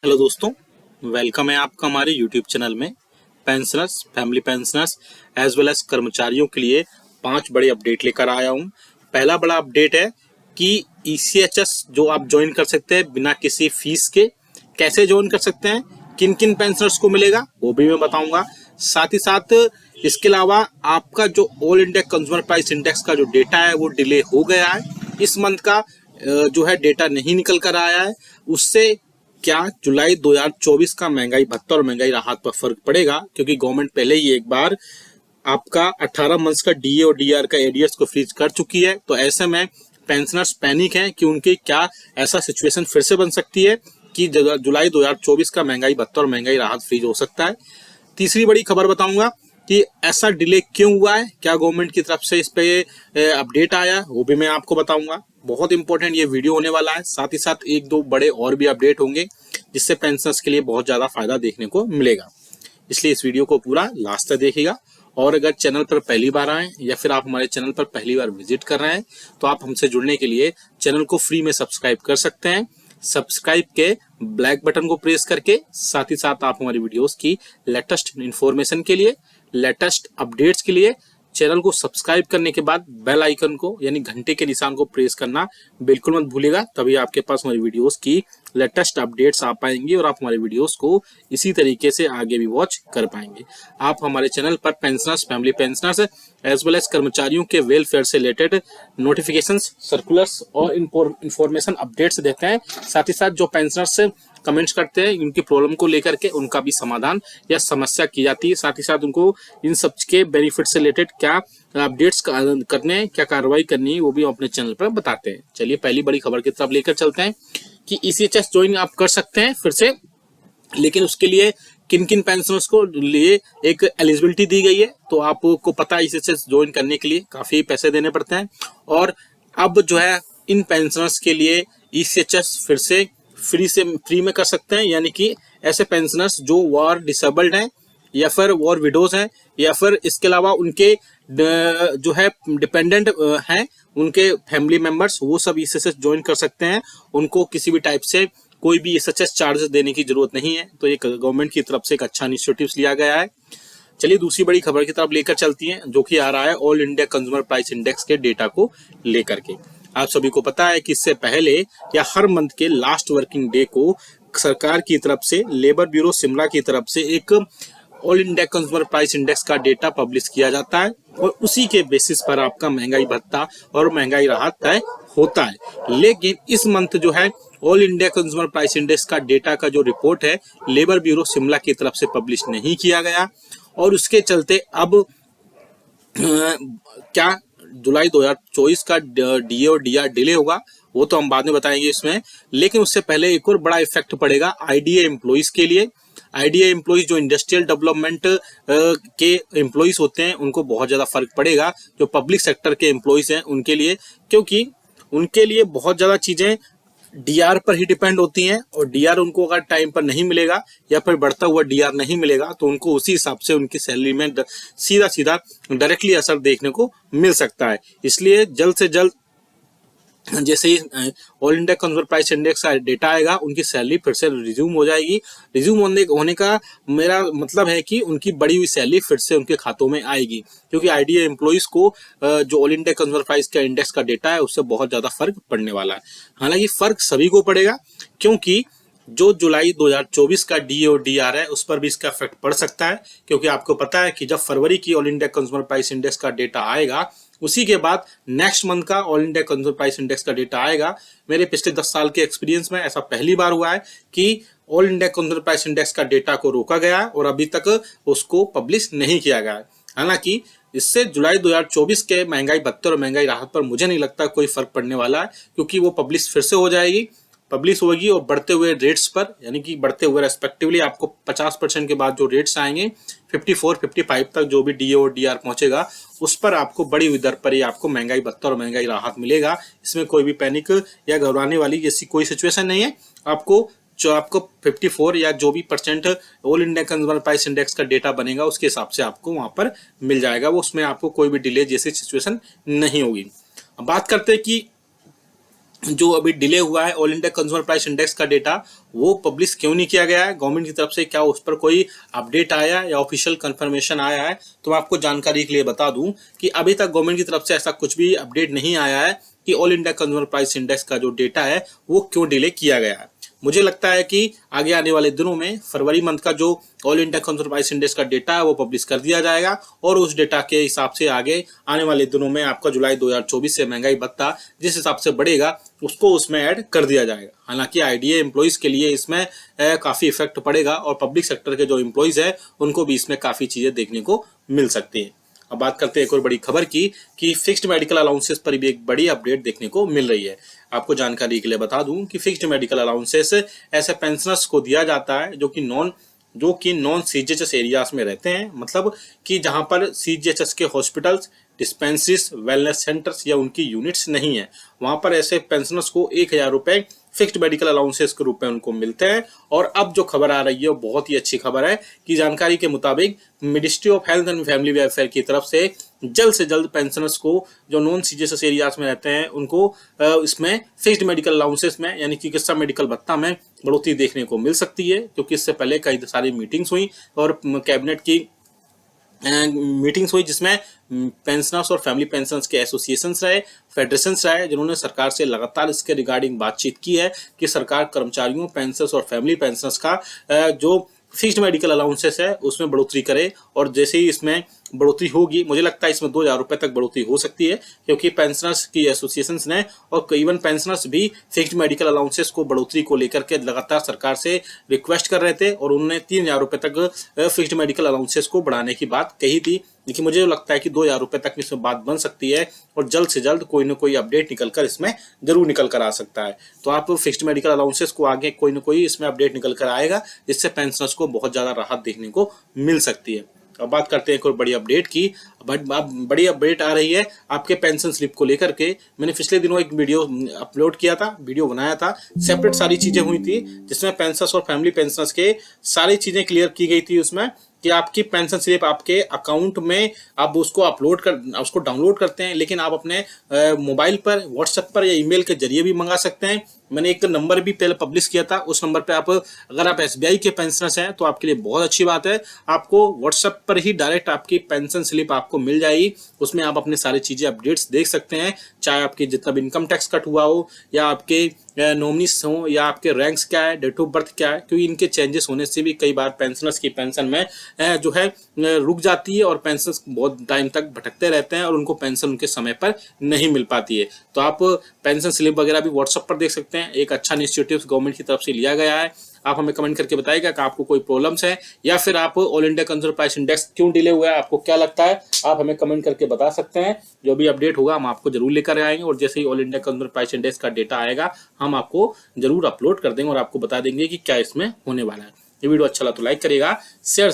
Hello दोस्तों, welcome है आपका हमारे यूट्यूब चैनल में। Pensioners, family pensioners as well as कर्मचारियों के लिए 5 बड़े अपडेट लेकर आया हूं। पहला बड़ा अपडेट है कि ईसीएचएस जो आप ज्वाइन कर सकते हैं बिना किसी फीस के। कैसे ज्वाइन कर सकते हैं, किन किन पेंशनर्स को मिलेगा वो भी मैं बताऊंगा। साथ ही साथ इसके अलावा आपका जो all India consumer price index का जो डेटा है वो डिले हो गया है। इस मंथ का जो है डेटा नहीं निकल कर आया है। उससे क्या जुलाई 2024 का महंगाई भत्ता और महंगाई राहत पर फर्क पड़ेगा, क्योंकि गवर्नमेंट पहले ही एक बार आपका 18 मंथ्स का डीए और डीआर का एडीएस को फ्रीज कर चुकी है। तो ऐसे में पेंशनर्स पैनिक हैं कि उनकी क्या ऐसा सिचुएशन फिर से बन सकती है कि जुलाई 2024 का महंगाई भत्ता और महंगाई राहत फ्रीज हो सकता है। तीसरी बड़ी खबर बताऊंगा कि ऐसा डिले क्यों हुआ है, क्या गवर्नमेंट की तरफ से इस पे अपडेट आया, वो भी मैं आपको बताऊंगा। बहुत इंपॉर्टेंट ये वीडियो होने वाला है। साथ ही साथ एक दो बड़े और भी अपडेट होंगे जिससे पेंशनर्स के लिए बहुत ज्यादा फायदा देखने को मिलेगा। इसलिए इस वीडियो को पूरा लास्ट तक देखिएगा। और अगर चैनल पर पहली बार आए या फिर आप हमारे चैनल पर पहली बार विजिट कर रहे हैं तो आप हमसे जुड़ने के लिए चैनल को फ्री में सब्सक्राइब कर सकते हैं। सब्सक्राइब के ब्लैक बटन को प्रेस करके साथ ही साथ आप हमारी वीडियोस की लेटेस्ट इंफॉर्मेशन के लिए, लेटेस्ट अपडेट्स के लिए चैनल को सब्सक्राइब करने के बाद बेल आइकन को यानी घंटे के निशान को प्रेस करना बिल्कुल मत भूलिएगा। तभी आपके पास हमारी वीडियोस की लेटेस्ट अपडेट्स आ पाएंगी और आप हमारे वीडियोस को इसी तरीके से आगे भी वॉच कर पाएंगे। आप हमारे चैनल पर pensioners, family pensioners as well as कर्मचारियों के वेलफेयर से रिलेटेड नोटिफिकेशंस, सर्कुलर्स और इंफॉर्मेशन अपडेट्स देते हैं। साथ ही साथ जो पेंशनर्स कमेंट्स करते हैं उनकी प्रॉब्लम को लेकर के उनका भी समाधान या समस्या की जाती है। साथ ही साथ उनको इन सब के बेनिफिट से रिलेटेड क्या अपडेट्स करने हैं, क्या कार्रवाई करनी है, वो भी अपने चैनल पर बताते हैं। चलिए पहली बड़ी खबर की तरफ लेकर चलते हैं कि ईसीएचएस ज्वाइन आप कर सकते हैं फिर से, लेकिन उसके लिए किन किन पेंशनर्स को लिए एक एलिजिबिलिटी दी गई है। तो आपको पता है ईसीएचएस ज्वाइन करने के लिए काफी पैसे देने पड़ते हैं और अब जो है इन पेंशनर्स के लिए ईसीएचएस फिर से फ्री में कर सकते हैं। यानी कि ऐसे पेंशनर्स जो वॉर डिसेबल्ड हैं या फिर वॉर विडोज हैं या फिर इसके अलावा उनके जो है डिपेंडेंट हैं, उनके फैमिली मेंबर्स, वो सब ईसीएचएस ज्वाइन कर सकते हैं। उनको किसी भी टाइप से कोई भी ईसीएचएस चार्जेस देने की जरूरत नहीं है। तो ये गवर्नमेंट की तरफ से एक अच्छा इनिशिएटिव लिया गया है। चलिए दूसरी बड़ी खबर की तरफ लेकर चलती हैं जो कि आ रहा है all India consumer price index के डेटा को लेकर के। आप सभी को पता है कि इससे पहले या हर मंथ के लास्ट वर्किंग डे को सरकार की तरफ से, लेबर ब्यूरो शिमला की तरफ से एक all India consumer price index का डेटा पब्लिश किया जाता है और उसी के बेसिस पर आपका महंगाई भत्ता और महंगाई राहत तय होता है। लेकिन इस मंथ जो है all India consumer price index का डेटा का जो रिपोर्ट है लेबर ब्यूरो शिमला की तरफ से पब्लिश नहीं किया गया और उसके चलते अब क्या जुलाई 2024 का डीए और डीआर डिले होगा वो तो हम बाद में बताएंगे इसमें। लेकिन उससे पहले एक और बड़ा इफेक्ट पड़ेगा आईडीए एम्प्लॉइज के लिए। आईडीए एम्प्लॉइज जो इंडस्ट्रियल डेवलपमेंट के एम्प्लॉइज होते हैं उनको बहुत ज्यादा फर्क पड़ेगा। जो पब्लिक सेक्टर के एम्प्लॉइज हैं उनके लिए, क्योंकि उनके लिए बहुत ज्यादा चीजें डीआर पर ही डिपेंड होती हैं और डीआर उनको अगर टाइम पर नहीं मिलेगा या फिर बढ़ता हुआ डीआर नहीं मिलेगा तो उनको उसी हिसाब से उनकी सैलरी में सीधा सीधा डायरेक्टली असर देखने को मिल सकता है। इसलिए जल्द से जल्द जैसे ही all India consumer price index का डेटा आएगा उनकी सैलरी फिर से रिज्यूम हो जाएगी। रिज्यूम होने का मेरा मतलब है कि उनकी बढ़ी हुई सैलरी फिर से उनके खातों में आएगी, क्योंकि आईडीए एम्प्लॉइज को जो ऑल इंडिया कंज्यूमर प्राइस का इंडेक्स का डेटा है उससे बहुत ज्यादा फर्क पड़ने वाला है। हालांकि फर्क सभी को पड़ेगा, क्योंकि जो जुलाई 2024 का डीए और डीआर है उस पर भी इसका इफेक्ट पड़ सकता है। क्योंकि आपको पता है कि जब फरवरी की all India consumer price index का डेटा आएगा उसी के बाद नेक्स्ट मंथ का all India consumer price index का डेटा आएगा। मेरे पिछले 10 साल के एक्सपीरियंस में ऐसा पहली बार हुआ है कि all India consumer price index का डेटा को रोका गया और अभी तक उसको पब्लिश नहीं किया गया है। हालांकि इससे जुलाई 2024 के महंगाई भत्ते और महंगाई राहत पर मुझे नहीं लगता कोई फर्क पड़ने वाला है, क्योंकि वो पब्लिश फिर से हो जाएगी, पब्लिश होगी और बढ़ते हुए रेट्स पर, यानी कि बढ़ते हुए रेस्पेक्टिवली आपको 50% के बाद जो रेट्स आएंगे 54, 55 तक जो भी डीए और डीआर पहुंचेगा उस पर आपको बड़ी हुई दर पर ही आपको महंगाई भत्ता और महंगाई राहत मिलेगा। इसमें कोई भी पैनिक या घबराने वाली जैसी कोई सिचुएशन नहीं है। आपको 54 या जो भी percent all India consumer price index का डेटा बनेगा उसके हिसाब से आपको वहां पर मिल जाएगा। वो उसमें आपको कोई भी डिले जैसी सिचुएशन नहीं होगी। अब बात करते हैं कि जो अभी डिले हुआ है all India consumer price index का डेटा, वो पब्लिश क्यों नहीं किया गया है गवर्नमेंट की तरफ से? क्या उस पर कोई अपडेट आया या ऑफिशियल कंफर्मेशन आया है? तो मैं आपको जानकारी के लिए बता दूं कि अभी तक गवर्नमेंट की तरफ से ऐसा कुछ भी अपडेट नहीं आया है कि all India consumer price index का जो डेटा है वो क्यों डिले किया गया है। मुझे लगता है कि आगे आने वाले दिनों में फरवरी मंथ का जो all India consumer price index का डेटा है वो पब्लिश कर दिया जाएगा और उस डेटा के हिसाब से आगे आने वाले दिनों में आपका जुलाई 2024 से महंगाई भत्ता जिस हिसाब से बढ़ेगा उसको उसमें ऐड कर दिया जाएगा। हालांकि आईडीए एम्प्लॉइज के लिए इसमें काफी इफेक्ट पड़ेगा और पब्लिक सेक्टर के जो एम्प्लॉइज है उनको भी इसमें काफी चीजें देखने को मिल सकती है। अब बात करते हैं एक और बड़ी खबर की कि फिक्स्ड मेडिकल अलाउंसेस पर भी एक बड़ी अपडेट देखने को मिल रही है। आपको जानकारी के लिए बता दूं कि फिक्स्ड मेडिकल अलाउंसेस ऐसे पेंशनर्स को दिया जाता है जो कि नॉन सीजीएचएस एरियाज में रहते हैं, मतलब कि जहां पर सीजीएचएस के हॉस्पिटल्स, डिस्पेंसरीज, वेलनेस सेंटर्स या उनकी यूनिट्स नहीं है, वहां पर ऐसे पेंशनर्स को 1000 रुपए फिक्स्ड मेडिकल अलाउंसेस के रूप में उनको मिलते हैं। और अब जो खबर आ रही है वो बहुत ही अच्छी खबर है कि जानकारी के मुताबिक ministry of health and family welfare की तरफ से जल्द पेंशनर्स को जो नॉन सीजीएचएस एरियाज में रहते हैं उनको इसमें फिक्स्ड मेडिकल अलाउंसेस में यानी चिकित्सा मेडिकल भत्ता में बढ़ोतरी देखने को मिल सकती है, क्योंकि इससे पहले कई सारी मीटिंग्स हुई और कैबिनेट की मीटिंग्स हुई जिसमें पेंशनर्स और फैमिली पेंशनर्स के एसोसिएशंस रहे, फेडरेशंस रहे, जिन्होंने सरकार से लगातार इसके रिगार्डिंग बातचीत की है कि सरकार कर्मचारियों, पेंशनर्स और फैमिली पेंशनर्स का जो फिक्स्ड मेडिकल अलाउंसेस है उसमें बढ़ोतरी करे। और जैसे ही इसमें बढ़ोतरी होगी, मुझे लगता है इसमें 2000 रुपए तक बढ़ोतरी हो सकती है, क्योंकि पेंशनर्स की एसोसिएशंस ने और इवन पेंशनर्स भी फिक्स्ड मेडिकल अलाउंसेस को बढ़ोतरी को लेकर के लगातार सरकार से रिक्वेस्ट कर रहे थे और उन्होंने 3000 रुपए तक फिक्स्ड मेडिकल अलाउंसेस को बढ़ाने की बात कही थी। लेकिन मुझे लगता है कि 2000 रुपए तक इसमें बात बन सकती है और जल्द से जल्द कोई ना कोई अपडेट निकल कर इसमें जरूर निकल कर आ सकता है। तो आप फिक्स्ड मेडिकल अलाउंसेस को आगे कोई ना कोई इसमें अपडेट निकल कर आएगा जिससे पेंशनर्स को बहुत ज्यादा राहत देखने को मिल सकती है। अब बात करते हैं एक और बड़ी अपडेट की। बड़ी अपडेट आ रही है आपके पेंशन स्लिप को लेकर के। मैंने पिछले दिनों एक वीडियो अपलोड किया था, वीडियो बनाया था, सेपरेट सारी चीजें हुई थी जिसमें पेंशनर्स और फैमिली पेंशनर्स के सारी चीजें क्लियर की गई थी उसमें कि आपकी पेंशन स्लिप आपके अकाउंट में आप उसको उसको डाउनलोड करते हैं, लेकिन आप अपने मोबाइल पर, व्हाट्सएप पर या ईमेल के जरिए भी मंगा सकते हैं। मैंने एक नंबर भी पहले पब्लिश किया था, उस नंबर पे आप अगर आप एसबीआई के पेंशनर्स हैं तो आपके लिए बहुत अच्छी बात है, आपको व्हाट्सएप पर ही डायरेक्ट आपकी पेंशन स्लिप आपको मिल जाएगी। उसमें आप अपने सारी चीजें अपडेट्स देख सकते हैं, चाहे आपकी जितना भी इनकम टैक्स कट हुआ हो या आपके नॉमिनीज हो या आपके रैंक्स क्या है, डेट ऑफ बर्थ क्या है, क्योंकि इनके चेंजेस होने से भी कई बार पेंशनर्स की पेंशन में जो है रुक जाती है और पेंशनर्स बहुत टाइम तक भटकते रहते हैं और उनको पेंशन उनके समय पर नहीं मिल पाती है। तो आप पेंशन स्लिप वगैरह भी व्हाट्सएप पर देख सकते हैं। एक अच्छा इनिशिएटिव गवर्नमेंट की तरफ से लिया गया है। आप हमें कमेंट करके बताइएगा कि आपको कोई प्रॉब्लम्स है या फिर आप all India consumer price index क्यों डिले हुआ है, आपको क्या लगता है, आप हमें कमेंट करके बता सकते हैं। जो भी अपडेट होगा हम आपको जरूर लेकर आएंगे और जैसे ही all India consumer price index का डेटा आएगा हम आपको जरूर अपलोड कर देंगे और आपको बता देंगे कि क्या इसमें होने वाला है। ये वीडियो अच्छा लगा तो लाइक करिएगा, शेयर